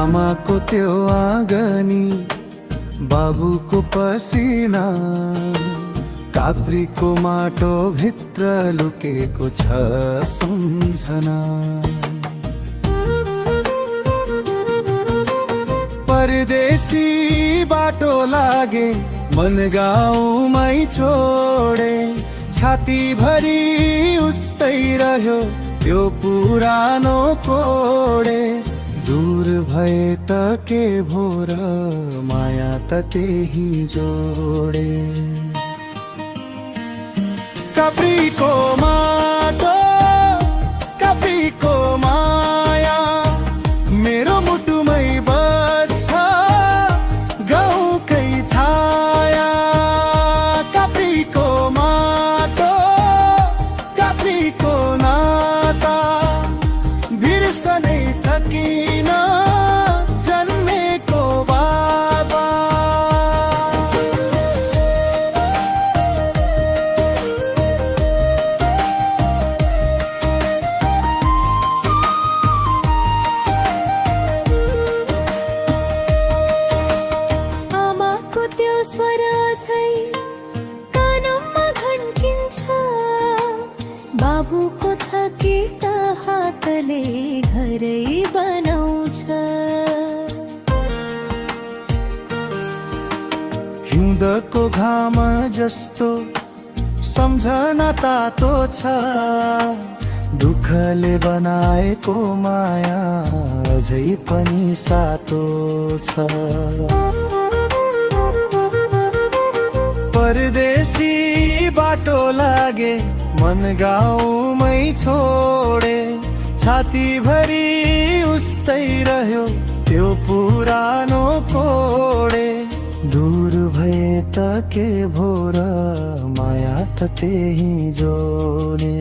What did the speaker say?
आमाको त्यो आँगनी, बाबुको पसिना, काप्रीको माटो भित्र लुकेको छ सम्झना। परदेशी बाटो लागे, मन गाउँमै छोडे, छाती भरी उस्तै रह्यो त्यो पुरानो कोडे। दूर भए त के भो र, माया त त्यही जोडे। काप्रीको माटो, काप्रीको माया, मेरो मुटुमै बस्छ गाउँकै छाया। काप्रीको माटो, काप्रीको नाता, बिर्सनै सकिन जन्मेको बाबा। आमाको त्यो स्वर झै कानमा घन्किन्छ, बाबुको थकेका हातले घरै बनाउँछ। हिउँदको घाम जस्तो सम्झना तातो छ, दुःखले बनाएको माया अझै पनि सातो छ। परदेशी बाटो लागे, मन गाउँमै छोडे, छाती भरी उस्तै रह्यो त्यो पुरानो कोडे। दूर भए त के भो र, माया त त्यही जोडे।